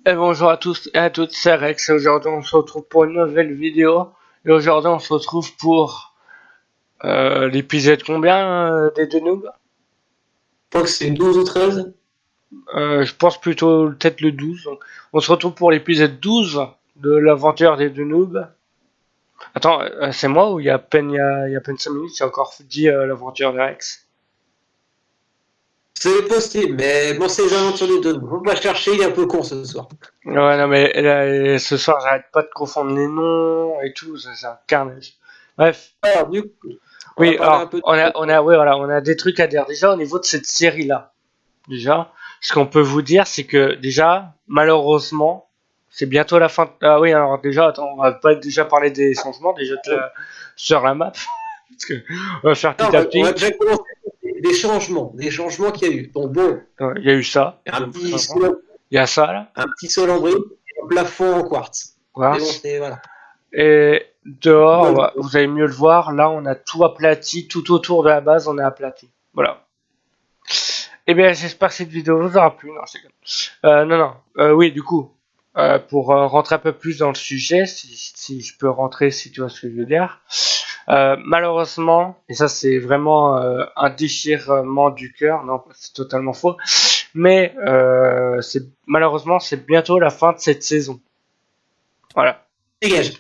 Et bonjour à tous et à toutes, c'est Rex et aujourd'hui on se retrouve pour une nouvelle vidéo. Et aujourd'hui on se retrouve pour l'épisode combien des deux noobs? Je crois que c'est 12 ou 13. Je pense plutôt peut-être le 12. Donc, on se retrouve pour l'épisode 12 de l'aventure des deux noobs. Attends, c'est moi ou il y a à peine, il y a à peine 5 minutes j'ai encore dit l'aventure de Rex? C'est possible, mais bon, c'est les aventures des deux. Faut pas chercher, il est un peu con ce soir. Ouais, non mais là, ce soir j'arrête pas de confondre les noms et tout, c'est un carnage. Bref. Alors, du coup, on va Oui, parler un alors peu de... oui, voilà, on a des trucs à dire déjà au niveau de cette série-là. Déjà, ce qu'on peut vous dire, c'est que déjà, malheureusement, c'est bientôt la fin. Ah oui, alors déjà, attends, on va pas déjà parler des changements déjà sur la map, parce que on va faire Non, petit à on va petit. déjà commencer des changements qu'il y a eu. Donc bon, Il y a eu ça, il y a donc il y a ça là, un petit sol en brique et un plafond en quartz. Mais bon, quartz. c'est... Voilà. Et dehors, Bon, vous allez mieux le voir. Là, on a tout aplati, tout autour de la base, on a aplati. Voilà. Eh bien, j'espère que cette vidéo vous aura plu. Non, c'est non, non. Oui, du coup, pour rentrer un peu plus dans le sujet, si je peux rentrer, si tu vois ce que je veux dire. Malheureusement, et ça c'est vraiment un déchirement du cœur, non, c'est totalement faux. Mais malheureusement, c'est bientôt la fin de cette saison. Voilà. dégage.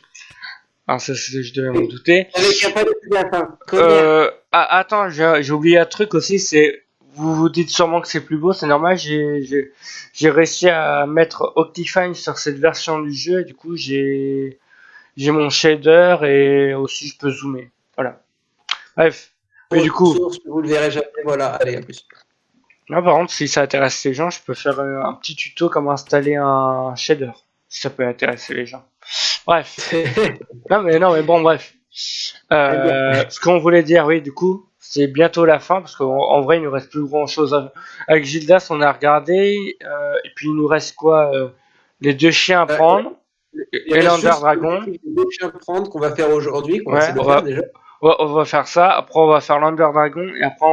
Alors ça, je devais m'en douter. Avec un pas de la fin. Connard. Attends, j'ai oublié un truc aussi, c'est vous vous dites sûrement que c'est plus beau, c'est normal, j'ai réussi à mettre Optifine sur cette version du jeu et du coup j'ai mon shader et aussi je peux zoomer. Voilà. Bref. Mais du coup, Source, vous le verrez jamais. Voilà, allez, à plus. là par contre, si ça intéresse les gens, je peux faire un petit tuto comment installer un shader. Si ça peut intéresser les gens. Bref. Non mais bon bref. Ce qu'on voulait dire, oui, du coup, c'est bientôt la fin parce qu'en vrai, il nous reste plus grand chose. Avec Gildas, on a regardé, et puis il nous reste quoi les deux chiens à prendre Il et reste l'Under juste Dragon. les deux chiens de prendre qu'on va faire aujourd'hui, qu'on va Ouais, essayer de faire déjà. on va faire ça. Après, on va faire l'Under Dragon et après,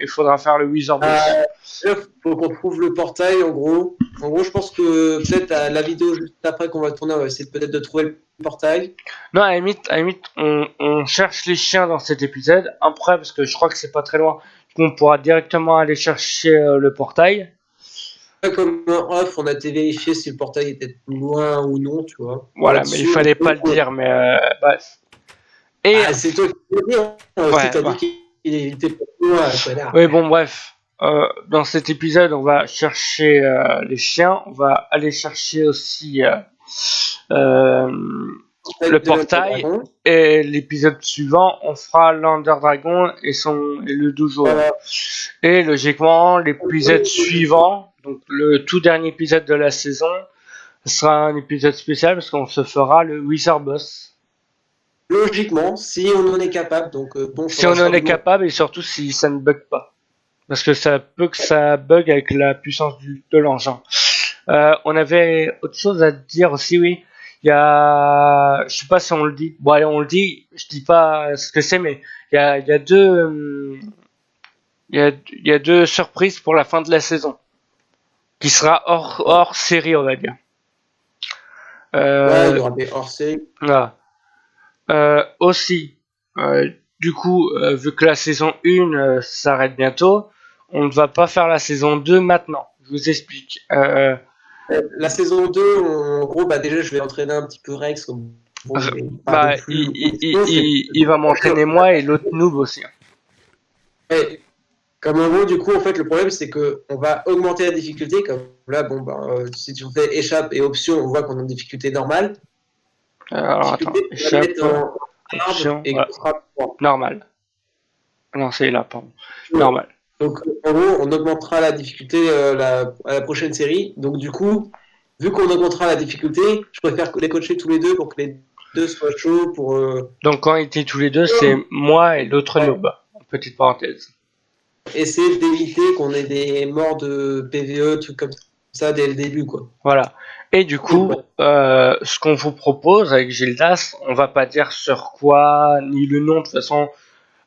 il faudra faire le Wither Boss. Il faut qu'on trouve le portail, en gros. En gros, je pense que peut-être la vidéo juste après qu'on va tourner, on va essayer peut-être de trouver le portail. Non, à la limite on cherche les chiens dans cet épisode. Après, parce que je crois que c'est pas très loin, on pourra directement aller chercher le portail. Comme un off, on a été vérifier si le portail était loin ou non, tu vois. Pour Voilà, être mais il sûr. fallait pas le dire, mais bref. Et C'est toi qui peux le dire. ouais, Si t'as bah. dit qu'il était pas loin, connard. Oui, bon, bref. Dans cet épisode, on va chercher les chiens. On va aller chercher aussi euh, le portail. Et l'épisode suivant, on fera l'Under Dragon et le dojo. Voilà. Et logiquement, l'épisode suivant, donc le tout dernier épisode de la saison, ce sera un épisode spécial parce qu'on se fera le Wither Boss. Logiquement, si on en est capable. Donc, bon, Si on en est capable et surtout si ça ne bug pas. Parce que ça peut que ça bug avec la puissance de l'engin. On avait autre chose à dire aussi, oui. Il y a, je sais pas si on le dit. Bon, allez, on le dit. Je dis pas ce que c'est, mais il y a deux, il y a deux surprises pour la fin de la saison. Qui sera hors série, on va dire. Ouais, il y aura des hors-séries. Voilà. Aussi, du coup, vu que la saison 1 s'arrête bientôt, on ne va pas faire la saison 2 maintenant. Je vous explique. La saison 2, en gros, bah, déjà, je vais entraîner un petit peu Rex. Bon, bah, il va m'entraîner moi et l'autre noob aussi. Ouais. Comme en gros, du coup, en fait, le problème, c'est qu'on va augmenter la difficulté. Comme là, bon, bah, si tu fais échappe et option, on voit qu'on a une difficulté normale. Alors, attends, échappe, option, et voilà. Normal. Non, c'est là, pardon. Normal. Donc, en gros, on augmentera la difficulté à la prochaine série. Donc, du coup, vu qu'on augmentera la difficulté, je préfère les coacher tous les deux pour que les deux soient chauds pour... Donc, quand ils étaient tous les deux, c'est moi et l'autre noob. Petite parenthèse. Essayer d'éviter qu'on ait des morts de PVE, trucs comme ça, dès le début, quoi. Voilà. Et du coup, ce qu'on vous propose avec Gildas, on va pas dire sur quoi, ni le nom, de toute façon,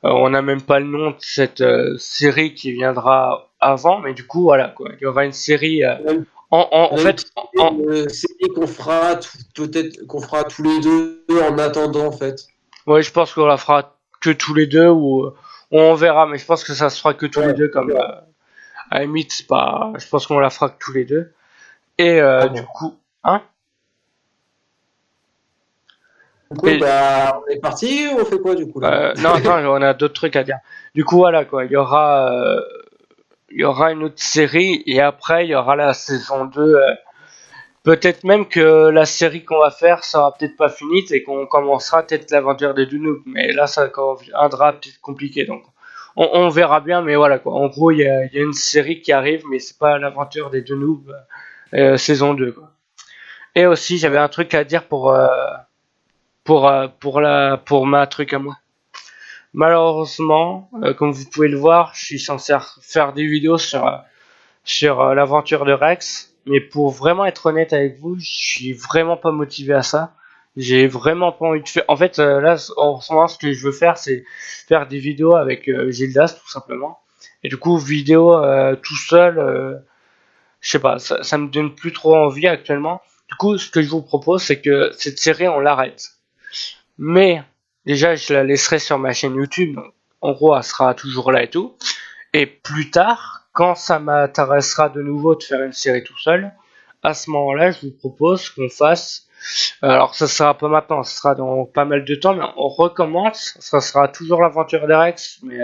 on n'a même pas le nom de cette série qui viendra avant, mais du coup, voilà, quoi. Il y aura une série On En a une fait, petite idée de série qu'on fera, peut-être qu'on fera tous les deux en attendant, en fait. ouais, je pense qu'on la fera que tous les deux ou on verra, mais je pense que ça se fera que tous les Ouais, deux on comme verra. à la limite, c'est pas, je pense qu'on la fera que tous les deux. Et Ah du bon. coup, hein? Du coup, Et bah, on est parti, on fait quoi du coup là? non, attends, on a d'autres trucs à dire. Du coup, voilà quoi, il y aura une autre série et après il y aura la saison 2. Peut-être même que la série qu'on va faire sera peut-être pas finie et qu'on commencera peut-être l'aventure des deux noobs. Mais là, ça deviendra peut-être compliqué. Donc, on verra bien. Mais voilà quoi. En gros, il y a une série qui arrive, mais c'est pas l'aventure des deux noobs saison 2 quoi. Et aussi, j'avais un truc à dire pour ma truc à moi. Malheureusement, comme vous pouvez le voir, je suis censé faire des vidéos sur l'aventure de Rex. Mais pour vraiment être honnête avec vous, je suis vraiment pas motivé à ça. J'ai vraiment pas envie de faire. En fait, là, en ce moment, ce que je veux faire, c'est faire des vidéos avec Gildas, tout simplement. Et du coup, vidéo tout seul, je sais pas, ça me donne plus trop envie actuellement. Du coup, ce que je vous propose, c'est que cette série, on l'arrête. Mais déjà, je la laisserai sur ma chaîne YouTube. Donc, en gros, elle sera toujours là et tout. Et plus tard, quand ça m'intéressera de nouveau de faire une série tout seul, à ce moment-là, je vous propose qu'on fasse. Alors, ça sera pas maintenant, ça sera dans pas mal de temps, mais on recommence. Ça sera toujours l'aventure d'Arex, mais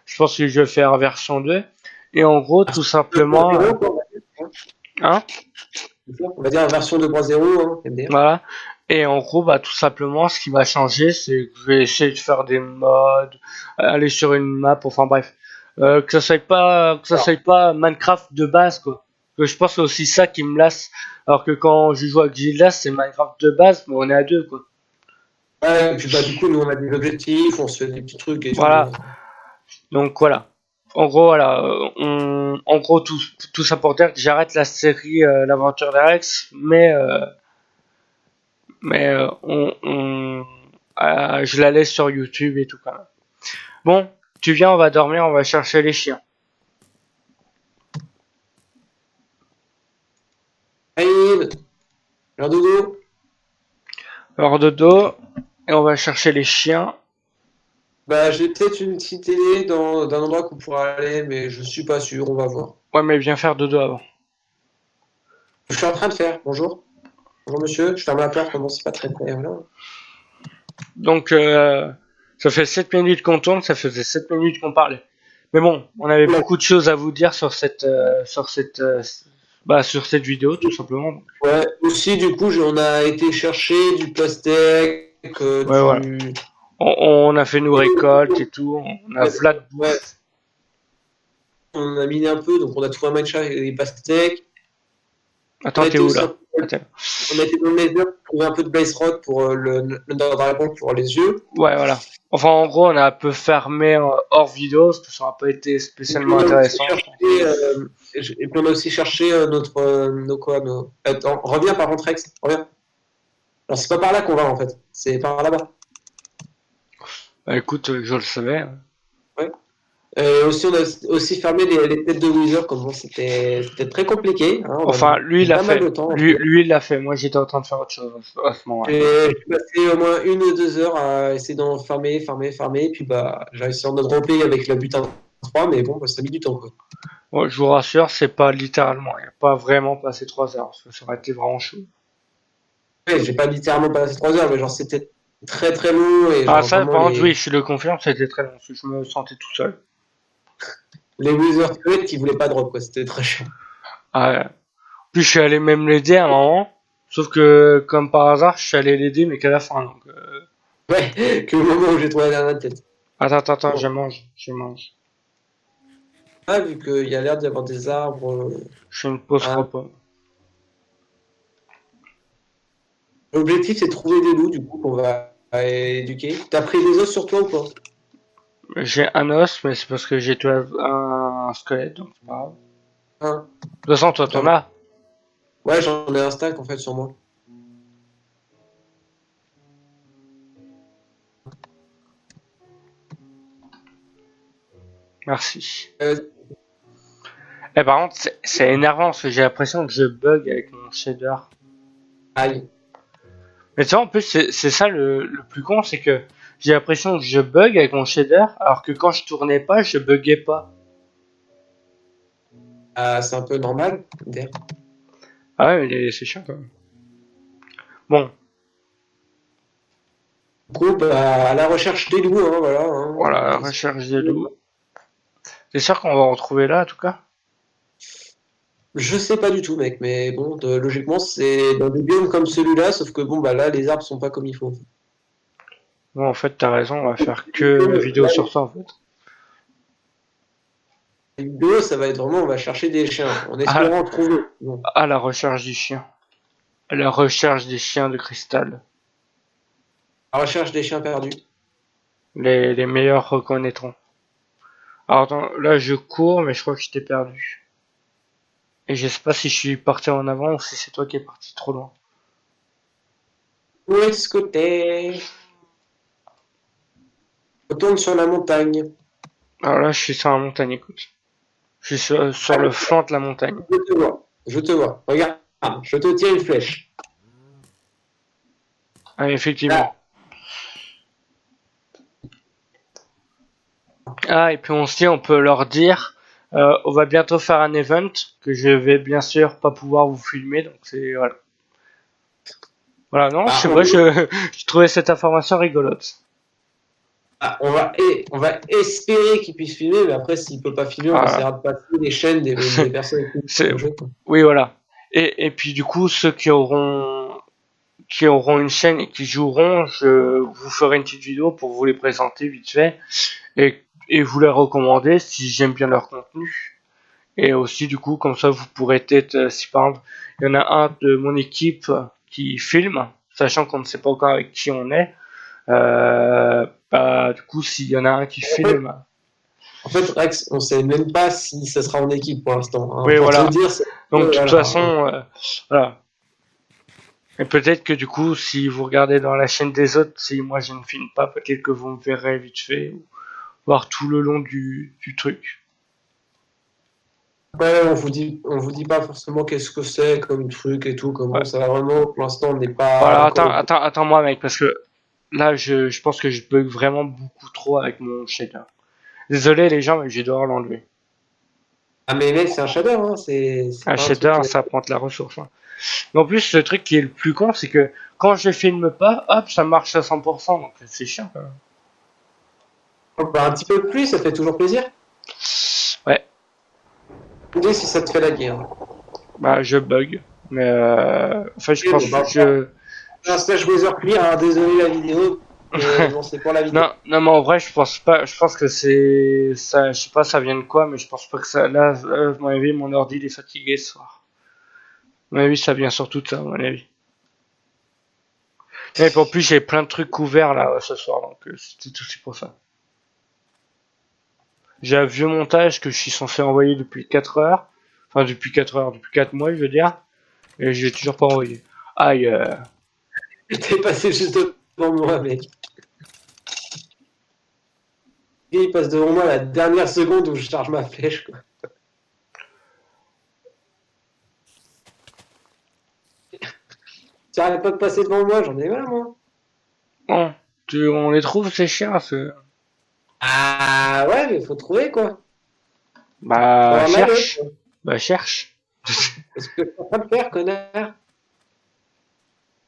je pense que je vais faire version 2. Et en gros, tout simplement, 2.0, quoi, on va dire. hein, On va dire version 2.0, hein, MDR. voilà. Et en gros, bah, tout simplement, ce qui va changer, c'est que je vais essayer de faire des mods, aller sur une map, enfin bref, que ça soit pas Minecraft de base, quoi. Que je pense que c'est aussi ça qui me lasse. Alors que quand je joue avec Gildas, c'est Minecraft de base, mais on est à deux, quoi. Ouais, et puis bah, du coup, nous, on a des objectifs, on se fait des petits trucs et tout. Voilà. Donc voilà. En gros, voilà, en gros, tout ça pour dire que j'arrête la série l'aventure d'Alex, mais je la laisse sur YouTube et tout quand même. Bon, tu viens, on va dormir, on va chercher les chiens. Allez, l'heure dodo. Alors dodo, et on va chercher les chiens. Bah, j'ai peut-être une petite télé d'un endroit qu'on pourra aller, mais je suis pas sûr, on va voir. Ouais, mais viens faire dodo avant. Je suis en train de faire. Bonjour. Bonjour monsieur, je ferme la porte, comment c'est pas très près, voilà. Donc, ça fait 7 minutes qu'on tourne, ça faisait 7 minutes qu'on parlait. Mais bon, on avait beaucoup de choses à vous dire sur cette vidéo, tout simplement. Ouais, aussi, du coup, on a été chercher du pastèque, Ouais, voilà. On a fait nos récoltes et tout, on a Vlad ouais, bouffe. on a miné un peu, donc on a trouvé un matcha et des pastèques. On Attends, a t'es été où aussi là? Attends. on a été dans le Nether pour trouver un peu de Blaze Rock pour le Dragon pour les yeux. Ouais, voilà. Enfin, en gros, on a un peu fermé hors vidéo, parce que ça n'a pas été Et puis spécialement on a aussi intéressant, je cherché, pense. et puis on a aussi cherché nos quoi, nos... Attends, reviens par contre, Rex, reviens. Alors c'est pas par là qu'on va en fait, c'est par là-bas. Bah écoute, je le savais, hein. Ouais. Aussi, on a aussi fermé les têtes de Wither, comme bon, c'était très compliqué. Hein, on a Enfin, lui, mis il l'a pas mal de fait. temps. Lui, il l'a fait. Moi, j'étais en train de faire autre chose à ce moment-là. J'ai passé au moins 1 ou 2 heures à essayer d'en farmer, puis bah, j'ai réussi à en dropper avec la butin 3, mais bon, bah, ça a mis du temps, quoi. Bon, je vous rassure, c'est pas littéralement. Il n'y a pas vraiment passé 3 heures, parce que ça aurait été vraiment chaud. Ouais, j'ai pas littéralement passé 3 heures, mais genre c'était très très long et Ah, genre ça, vraiment par contre, oui, je le confirme, c'était très long, parce que je me sentais tout seul. les Wither Squelettes, ils voulaient pas drop, quoi, c'était très chiant. Ah, ouais. Puis, je suis allé même l'aider à un moment. Sauf que, comme par hasard, je suis allé l'aider, mais qu'à la fin. Donc, Ouais, que le moment où j'ai trouvé la dernière tête. attends, Bon. je mange. Ah, vu qu'il y a l'air d'y avoir des arbres. Je fais une pause Ah. repas. L'objectif, c'est de trouver des loups, du coup, qu'on va éduquer. T'as pris des os sur toi ou pas? J'ai un os, mais c'est parce que j'ai tué un squelette, donc c'est pas grave. Hein. De toute façon, toi, t'en as. Ouais, j'en ai un stack en fait sur moi. Merci. Euh, Et par contre, c'est énervant parce que j'ai l'impression que je bug avec mon shader. Aïe. Mais tu vois, en plus, c'est ça le plus con, c'est que j'ai l'impression que je bug avec mon shader, alors que quand je tournais pas, je buguais pas. Ah, c'est un peu normal. Ah ouais, mais c'est chiant quand même. Bon, Du coup, bah, à la recherche des loups, hein, voilà. Hein. voilà, recherche des loups. C'est sûr qu'on va en retrouver là, en tout cas. Je sais pas du tout, mec, mais bon, logiquement, c'est dans des biomes comme celui-là, sauf que bon, bah là, les arbres sont pas comme il faut. Bon, en fait, t'as raison, on va faire que vidéo sur ça, en fait. La vidéo, ça va être vraiment, on va chercher des chiens, en À, espérant trouver. Bon. à la recherche du chien. À la recherche des chiens de cristal. La recherche des chiens perdus. Les meilleurs reconnaîtront. Alors, attends, là, je cours, mais je crois que je t'ai perdu. Et je sais pas si je suis parti en avant ou si c'est toi qui es parti trop loin. Où est-ce que t'es? Retourne sur la montagne. Alors là, je suis sur la montagne, écoute. Je suis sur le flanc de la montagne. Je te vois. Je te vois. Regarde, je te tiens une flèche. Ah, effectivement. Là. Ah, et puis aussi, on peut leur dire, on va bientôt faire un event que je vais bien sûr pas pouvoir vous filmer, donc c'est voilà. Voilà, non, je Ah, sais pas, je trouvais cette information rigolote. on va espérer qu'il puisse filmer, mais après, s'il peut pas filmer, on Voilà. essaiera de passer les chaînes des personnes qui C'est, jouent au jeu. Quoi. oui, voilà. Et puis du coup, ceux qui auront une chaîne et qui joueront, je vous ferai une petite vidéo pour vous les présenter vite fait et vous les recommander si j'aime bien leur contenu. Et aussi, du coup, comme ça, vous pourrez peut-être, si par exemple, il y en a un de mon équipe qui filme, sachant qu'on ne sait pas encore avec qui on est, bah, du coup, s'il y en a un qui filme, En fait, Rex, on sait même pas si ça sera en équipe pour l'instant. Hein. oui, Pour te voilà. dire, Donc, de toute voilà. façon, voilà. Et peut-être que du coup, si vous regardez dans la chaîne des autres, si moi je ne filme pas, peut-être que vous me verrez vite fait, voir tout le long du truc. Après, on vous dit pas forcément qu'est-ce que c'est comme truc et tout, comment Ouais. ça va vraiment. Pour l'instant, on n'est pas Voilà, encore. attends moi mec, parce que là, je pense que je bug vraiment beaucoup trop avec mon shader. Désolé les gens, mais je vais devoir l'enlever. Ah, mais mec, c'est un shader, hein. C'est Un pas un truc. shader, ça prend de la ressource. Hein. Mais en plus, le truc qui est le plus con, c'est que quand je filme pas, hop, ça marche à 100%. Donc c'est chiant quand même. Bah, un petit peu plus, ça fait toujours plaisir. Ouais, Me dis si ça te fait la guerre. bah je bug. Mais enfin, je Ok, bon, pense bah, un slash Weather Clear, hein. Désolé la vidéo, mais bon, c'est pour la vidéo. Non, non, mais en vrai, je pense pas. Je pense que c'est ça. Je sais pas, ça vient de quoi, mais je pense pas que ça. Là, à mon avis, mon ordi il est fatigué ce soir. À mon avis, ça vient surtout de ça, à mon avis. Et puis en plus, j'ai plein de trucs couverts là ce soir, donc c'était aussi pour ça. J'ai un vieux montage que je suis censé envoyer depuis 4 heures. Enfin, depuis 4 heures, depuis 4 mois, je veux dire. Et j'ai toujours pas envoyé. Aïe. T'es passé juste devant moi, mec. Il passe devant moi la dernière seconde où je charge ma flèche, quoi. Tu arrêtes pas de passer devant moi, j'en ai marre, moi. Bon, on les trouve ces chiens, Ah ouais, mais faut trouver, quoi. Faut Bah, avoir la note, cherche. quoi. Bah, cherche. C'est ce que je suis en train de faire, connard.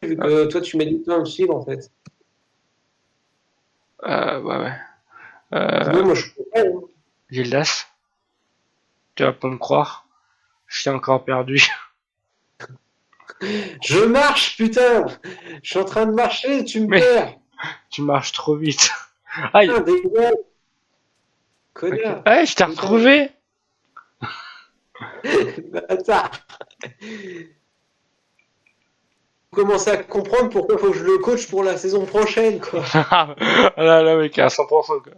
Vu que toi, tu mets du temps à me suivre, en fait. Ouais, ouais. Sinon, moi, je peux pas. Hein. Gildas, tu vas pas me croire. Je suis encore perdu. Je marche, putain. Je suis en train de marcher, tu me Mais perds. tu marches trop vite. Aïe. Putain, dégage, Ok. connard. Ouais, je t'ai Putain, retrouvé. bâtard. Commencer à comprendre pourquoi faut que je le coach pour la saison prochaine, quoi. Là, là, mec, à 100%, quoi.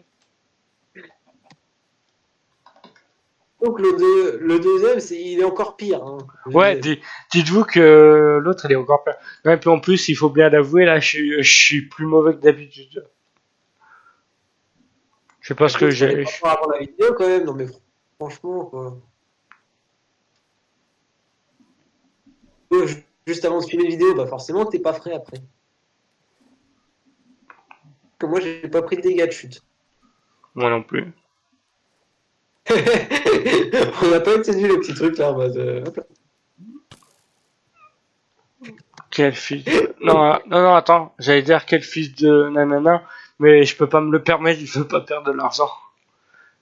Donc le deuxième, il est encore pire. Hein. Ouais, dites-vous que l'autre, il est encore pire. Ouais, puis en plus, il faut bien l'avouer, là, je suis plus mauvais que d'habitude. Je sais pas ce que Écoute, fallait j'ai. pas voir avant la vidéo quand même. Non mais franchement, quoi. juste avant de filmer la vidéo, bah forcément, t'es pas frais après. Comme moi, j'ai pas pris de dégâts de chute. Moi non plus. On n'a pas entendu les petits trucs là en mode. Hop là. Quel fils de... Non, non, non, attends. J'allais dire quel fils de nanana, mais je peux pas me le permettre, je veux pas perdre de l'argent.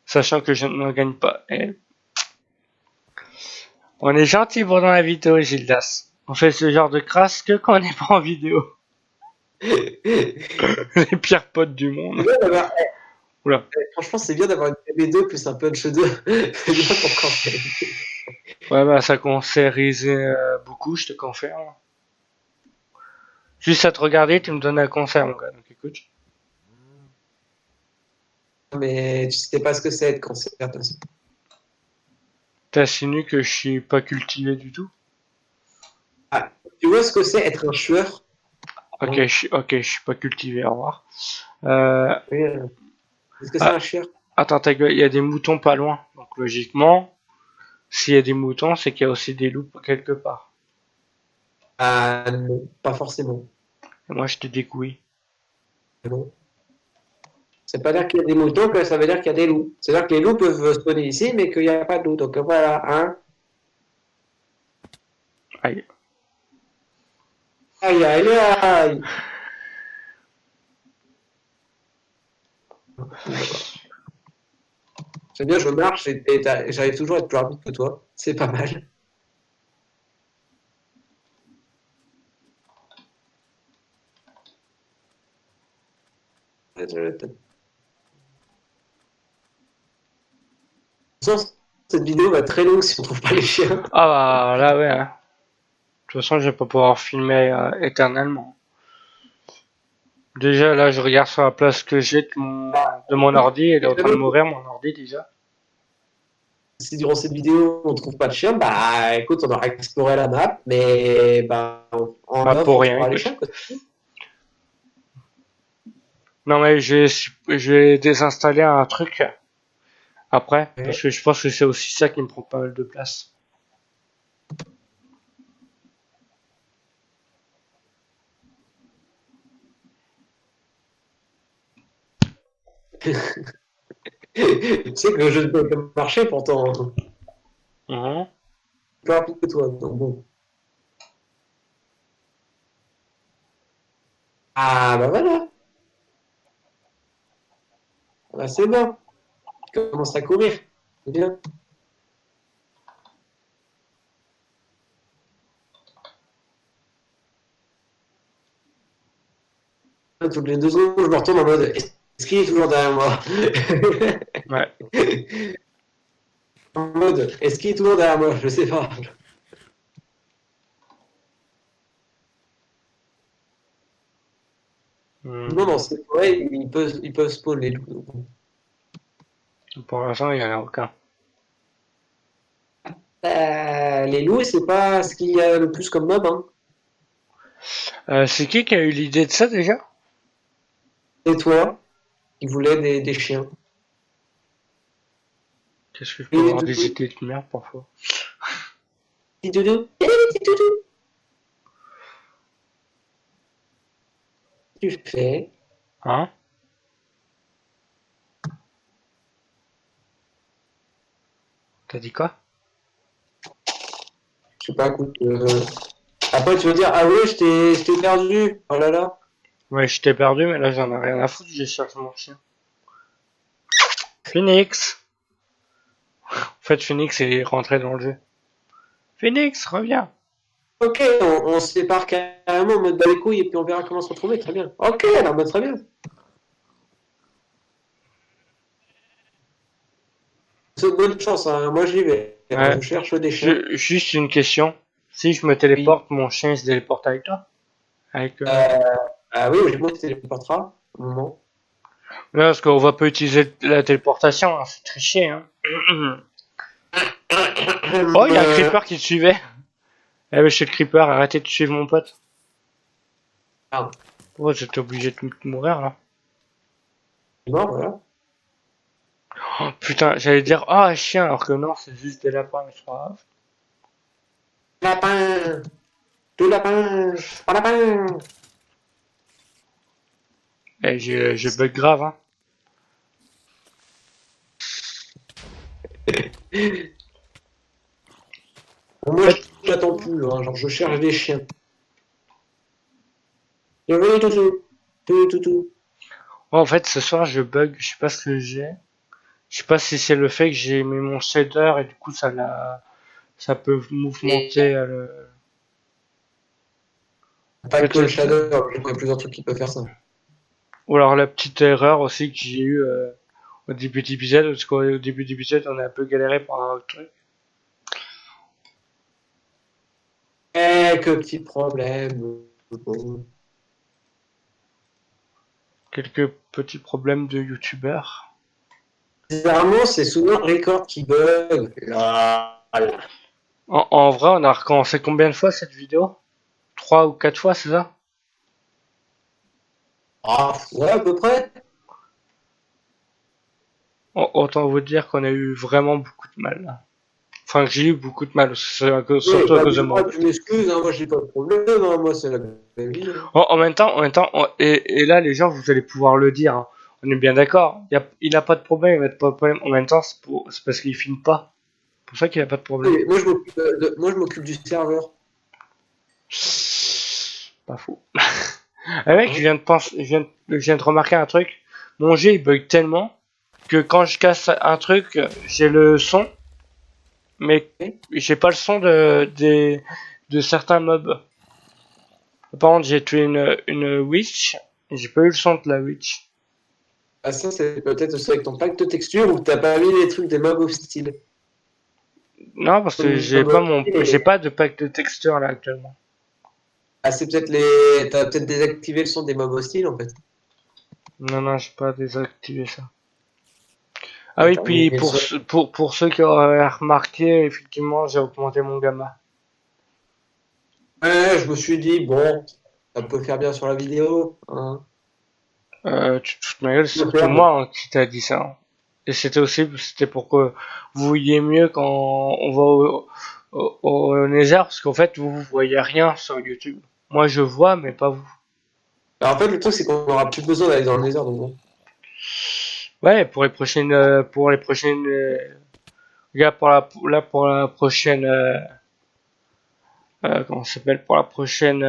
Sachant que je ne gagne pas. Et... On est gentil pendant la vidéo, Gildas. On fait ce genre de crasse que quand on n'est pas en vidéo. Les pires potes du monde. Oula. Franchement, c'est bien d'avoir une PB2 plus un punch 2. C'est bien pour quand Ouais, bah ça concérise beaucoup, je te confirme. Juste à te regarder, tu me donnes un concert, mon gars. Donc écoute. Mais tu sais pas ce que c'est être cancer. T'insinues que je suis pas cultivé du tout? Ah, tu vois ce que c'est être un chueur? Ok, je suis pas cultivé, au revoir. Oui, est-ce que c'est Ah, un chueur? attends, ta gueule, il y a des moutons pas loin. Donc logiquement, s'il y a des moutons, c'est qu'il y a aussi des loups quelque part. Ah non, pas forcément. Et moi, je te dis que oui. Non. C'est pas dire qu'il y a des moutons que ça veut dire qu'il y a des loups. C'est-à-dire que les loups peuvent spawner ici, mais qu'il n'y a pas de loups. Donc voilà, hein. Aïe. Aïe, aïe, aïe. C'est bien, je marche et j'arrive toujours à être plus rapide que toi. C'est pas mal. Cette vidéo va être très longue si on trouve pas les chiens. Ah bah là, ouais. Hein. De toute façon, je vais pas pouvoir filmer éternellement. Déjà, là, je regarde sur la place que j'ai de mon ordi. Elle est en train de mourir, mon ordi, déjà. Si durant cette vidéo on trouve pas de chien, bah écoute, on aura exploré la map, mais bah en Pas off, pour on rien, trouvera les écoute. chiens. Quoi. Non, mais je vais désinstaller un truc après. Parce que je pense que c'est aussi ça qui me prend pas mal de place. Tu sais que le jeu peut marcher pourtant Mhm. plus rapide que toi. Donc bon. Ah bah voilà, bah, c'est bon. Tu commences à courir. C'est bien. Toutes les 2 secondes, je me retourne en mode est-ce qu'il est toujours derrière moi? Ouais. En mode est-ce qu'il est toujours derrière moi? Je sais pas. Non, non, c'est vrai, ils peuvent spawn les loups. Pour l'instant, il n'y en a aucun. Les loups, c'est pas ce qu'il y a le plus comme mob, hein. C'est qui a eu l'idée de ça déjà? Et toi, ils voulaient des chiens. Qu'est-ce que je Et peux les avoir des toutous. idées de merde parfois? Petit doudou. Et les petits doudous. Tu fais. Hein? T'as dit quoi? Je sais pas, écoute. Après, tu veux dire, ah ouais, je t'ai perdu. Oh là là. Ouais, je t'ai perdu, mais là j'en ai rien à foutre, je cherche mon chien. Phoenix! En fait, Phoenix est rentré dans le jeu. Phoenix, reviens! Ok, on se sépare carrément en mode bas les couilles et puis on verra comment se retrouver. Très bien. Ok, alors bah, très bien. C'est bonne chance, hein. Moi j'y vais. Ouais. Je cherche des chiens. Juste une question. Si je me Oui. téléporte, mon chien il se téléporte avec toi? Avec, Ah oui, moi je téléportera. Un moment. là, parce qu'on va pas utiliser la téléportation, hein, c'est triché, hein. Oh, il y a un creeper qui te suivait. Eh, monsieur le creeper, arrêtez de suivre mon pote. Ah, Oh, j'étais obligé de mourir, là. non, voilà. Oh, putain, j'allais dire, ah, chien, alors que non, c'est juste des lapins, mais c'est pas grave. Lapin. Tout lapin. Pas lapin. Eh, je bug grave, hein. Moi, j'attends plus, hein, genre, je cherche des chiens. Je veux les toutous. Tous les toutous. Ouais, en fait, ce soir, je bug, je sais pas ce que j'ai. Je sais pas si c'est le fait que j'ai mis mon shader et du coup, ça peut mouvementer Pas que le peut-être. shadow, il y a plusieurs trucs qui peuvent faire ça. Ou alors la petite erreur aussi que j'ai eu au début d'épisode, parce qu'au début d'épisode, on a un peu galéré par un autre truc. Quelques petits problèmes. Quelques petits problèmes de youtubeurs. Bizarrement, c'est souvent Record qui bug. Là, là. En vrai, on a recommencé combien de fois cette vidéo? 3 ou 4 fois, c'est ça? Ah, ouais, à peu près. Autant vous dire qu'on a eu vraiment beaucoup de mal, là. Enfin, que j'ai eu beaucoup de mal, Oui, surtout à bah, cause de moi. tu m'excuses, hein, moi j'ai pas de problème, hein, moi c'est la même vie. Hein. En même temps, et là, les gens, vous allez pouvoir le dire, hein. On est bien d'accord. Il a pas de problème, il a pas de problème. En même temps, c'est parce qu'il filme pas. C'est pour ça qu'il a pas de problème. Oui, moi je m'occupe du serveur. Pas faux. Ah mec, je viens de remarquer un truc. Mon jeu, il bug tellement que quand je casse un truc, j'ai le son, mais j'ai pas le son de certains mobs. Par contre, j'ai tué une witch, et j'ai pas eu le son de la witch. Ah, ça, c'est peut-être aussi avec ton pack de texture ou que t'as pas mis les trucs des mobs hostiles. Non, parce que j'ai pas de pack de texture là actuellement. Ah, c'est peut-être les. T'as peut-être désactivé le son des mobs hostiles en fait. Non, non, j'ai pas désactivé ça. Ah oui, puis Mais ça- pour ceux qui auraient remarqué, effectivement, j'ai augmenté mon gamma. Ouais, je me suis dit, bon, ça peut faire bien sur la vidéo. Hein. Tu te fous de ma gueule, c'est Je peux surtout faire, moi hein, qui t'a dit ça, hein. Et c'était pour que vous voyiez mieux quand on va au Nether, parce qu'en fait, vous voyez rien sur YouTube. Moi, je vois, mais pas vous. Alors, en fait, le truc, c'est qu'on aura plus besoin d'aller dans le Nether, donc bon. Ouais, pour les prochaines, regarde, pour la prochaine, comment ça s'appelle, pour la prochaine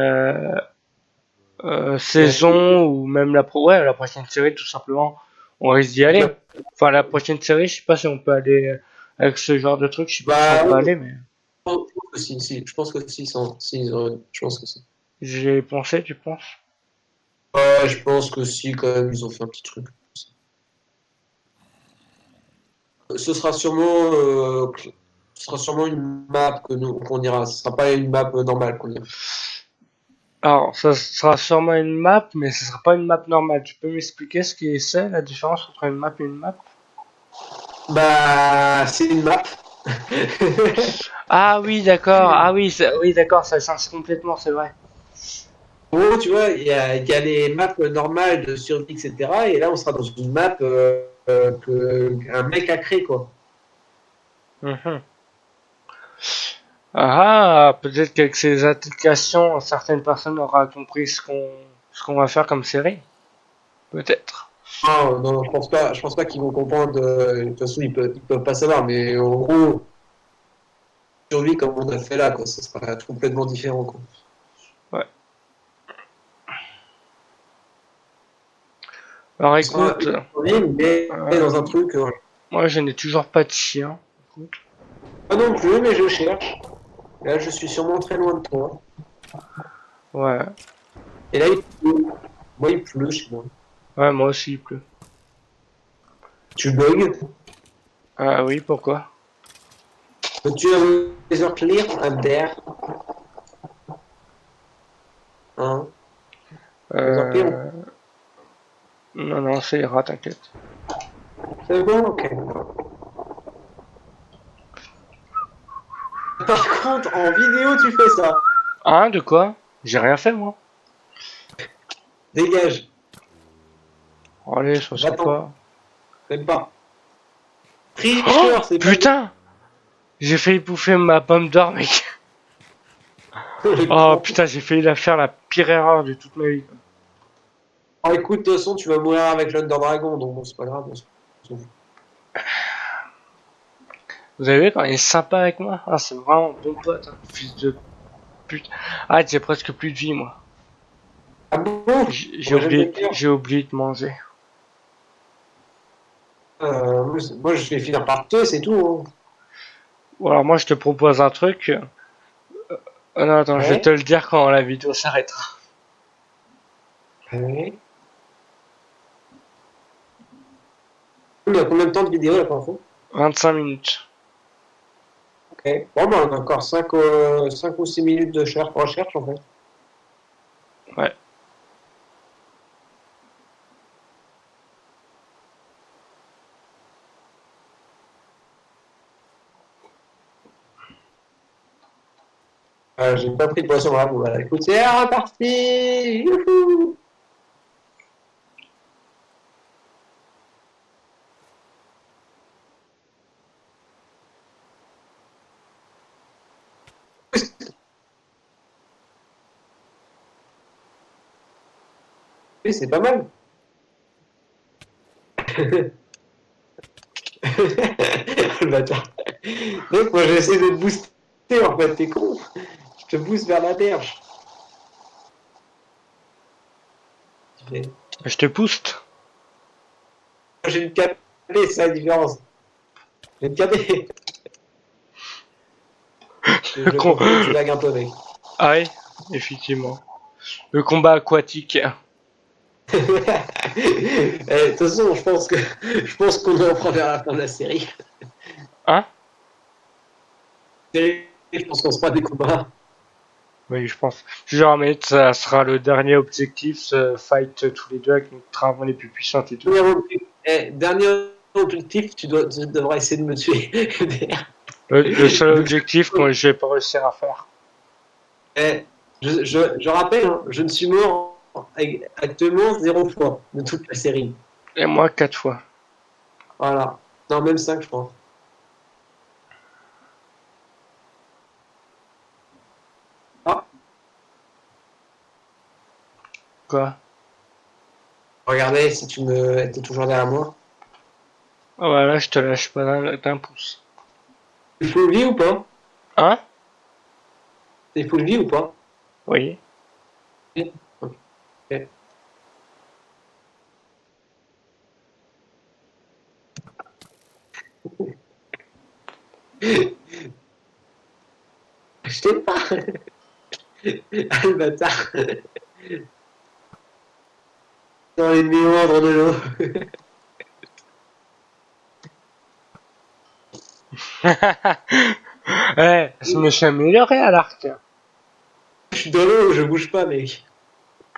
saison ou même ouais, la prochaine série, tout simplement, on risque d'y aller. Enfin, la prochaine série, je sais pas si on peut aller avec ce genre de truc, je sais pas si on Bah, peut oui, aller, mais je pense que si, si, je pense que si, je pense que si. j'ai pensé, tu penses? Ouais, je pense que si, quand même, ils ont fait un petit truc. Ce sera sûrement, ce sera sûrement une map qu'on ira. Ce sera pas une map normale qu'on ira. Alors, ça sera sûrement une map, mais ce sera pas une map normale. Tu peux m'expliquer ce qui c'est la différence entre une map et une map? Bah, c'est une map. Ah oui, d'accord. Ah oui, oui, d'accord, ça change complètement, c'est vrai. En gros, tu vois, il y a les maps normales de survie, etc. Et là, on sera dans une map qu'un mec a créé, quoi. Mhm. Ah, peut-être qu'avec ces applications, certaines personnes auront compris ce qu'on va faire comme série. Peut-être. Non, non, je pense pas qu'ils vont comprendre. De toute façon, ils peuvent pas savoir. Mais en gros, survie comme on a fait là, quoi. Ça sera complètement différent, quoi. Ouais. Alors Ce sera écoute, une survie, mais dans un truc. moi je n'ai toujours pas de chien. Écoute. Pas non plus, mais je cherche. Là, je suis sûrement très loin de toi. Ouais. Et là, il pleut. Moi, il pleut chez moi. Ouais, moi aussi il pleut. Tu bugs. Ah oui, pourquoi? Tu as les heures clear up there. Hein? Les heures clear. Euh... Non, non, ça ira, t'inquiète. C'est bon, ok. Par contre, en vidéo, tu fais ça. Hein, de quoi? J'ai rien fait moi. Dégage. Allez, sois Va-t'en. sympa. Même pas. Oh Tricheur, c'est pas. putain! J'ai failli bouffer ma pomme d'or, mec. Les Oh pompes. putain, j'ai failli la faire la pire erreur de toute ma vie. Alors écoute, de toute façon, tu vas mourir avec l'Under Dragon, donc bon, c'est pas grave. S'en fout. Vous avez vu quand il est sympa avec moi? Ah, c'est vraiment un bon pote, hein, fils de pute. Ah, j'ai presque plus de vie, moi. Ah bon? J'ai Moi, j'aime oublié, bien pire. j'ai oublié de manger. Moi, je vais finir par tuer, c'est tout. Ou alors moi, je te propose un truc. Oh non, attends, Hein. je vais te Ouais. le dire quand la vidéo s'arrêtera. Ouais. Il y a combien de temps de vidéo là par contre? 25 minutes. Ok. Bon, bah, on a encore 5 ou 6 minutes de recherche en fait. Ouais. J'ai pas pris de poisson là. Bon, bah, écoute, c'est reparti! Youhou. Oui, c'est pas mal. Le bâtard. Donc, moi, j'essaie de te booster en fait, t'es con. Je te booste vers la berge. Tu fais, Je te booste. j'ai une capée, c'est la différence. J'ai une capée. Je Con- comprends que tu lagues un peu, mec. Ah oui, effectivement. Le combat aquatique. De toute façon, je pense qu'on en prend vers la fin de la série. Hein? Je pense qu'on se fera des combats. Oui, je pense. Jamais, ça sera le dernier objectif, se fight tous les deux avec notre arme les plus puissantes et tout. Dernier objectif, tu devras essayer de me tuer. Le seul objectif que je vais pas réussir à faire. Je rappelle, hein, je ne suis mort actuellement 0 fois de toute la série. Et moi, 4 fois. Voilà. Non, même 5, je pense. Ah, Quoi? regardez si tu me étais toujours derrière moi. Ah voilà, je te lâche pas d'un pouce. T'es full vie ou pas? Hein? T'es full vie ou pas? Oui. Oui. Ok. Je t'aime pas. Ah, le bâtard. Dans les méandres de l'eau. Eh, je me suis amélioré à l'arc. Je suis dans l'eau, je bouge pas, mec.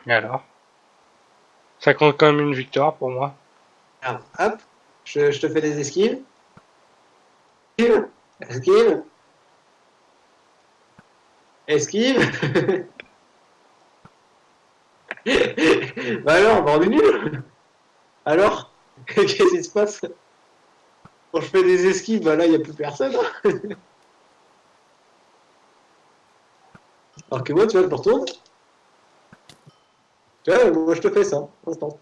Et alors? Ça compte quand même une victoire pour moi. Alors, hop, je te fais des esquives. Esquive. Esquive. Esquive. Bah alors, bah on est nul. Alors, qu'est-ce qui se passe? Quand je fais des esquives, bah là, il n'y a plus personne. Hein. Alors que moi, tu vois, je me retourne. Tu vois, moi, je te fais ça. Instant.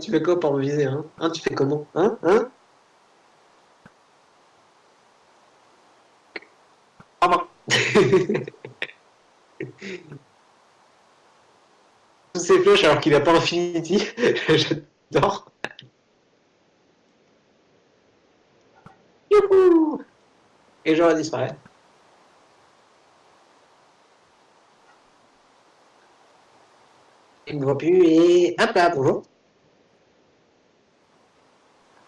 Tu fais quoi pour me viser, hein? Tu fais comment? Hein? Ah, bah. Toutes ces flèches alors qu'il n'a pas Infinity. J'adore. Youhou! Et je disparaît. Il ne me voit plus et hop là, bonjour.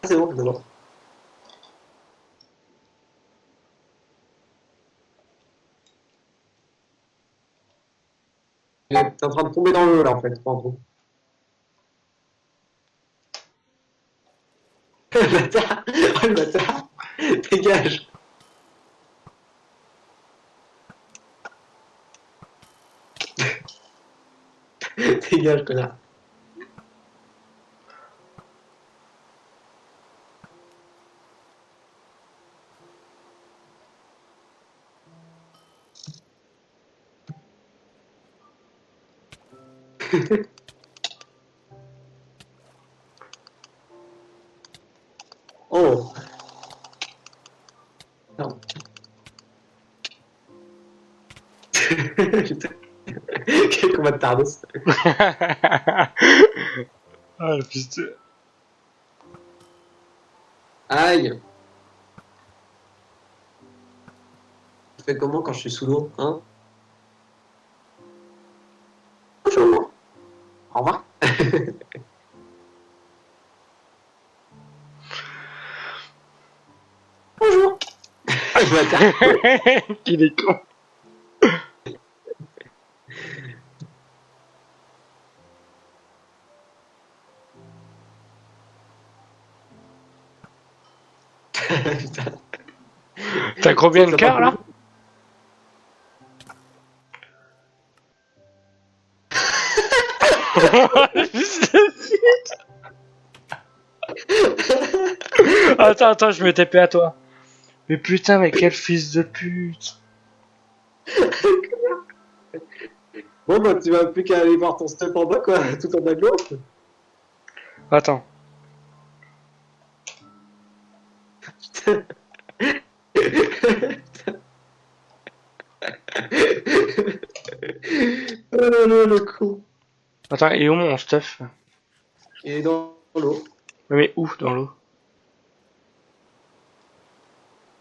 Ah, c'est bon, c'est bon. T'es en train de tomber dans l'eau là en fait, pas en tout. Le bâtard! Oh le bâtard! Dégage! Dégage, connard! Oh. Non. Quel combat de Tardos. Ah, le fils de... Aïe. Je fais comment quand je suis sous l'eau, hein? Bonjour. Au revoir. Bonjour. Il est con. Putain. T'as combien de cœurs là? Attends, je me TP à toi. Mais putain, mais quel fils de pute. Bon bah tu vas plus qu'à aller voir ton step en bas quoi, tout en bas de l'eau. Attends. Oh le coup. Attends, et où mon stuff? Il est dans l'eau. Mais où dans l'eau?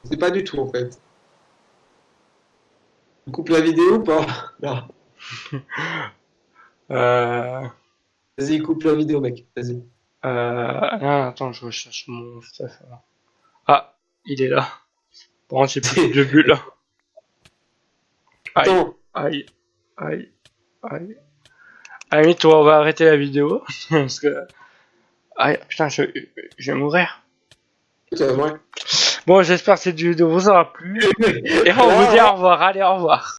C'est pas du tout en fait. On coupe la vidéo ou pas? Là. Vas-y, coupe la vidéo mec, vas-y. Non, attends, je recherche mon stuff. Ah, il est là. Par contre, j'ai plus de bulles là. Aïe, Attends. aïe, aïe, aïe. Allez, toi, on va arrêter la vidéo. Parce que... Aïe, putain, je vais mourir. Ouais. Bon, j'espère que cette vidéo vous aura plu. Et on vous dit au revoir. Allez, au revoir.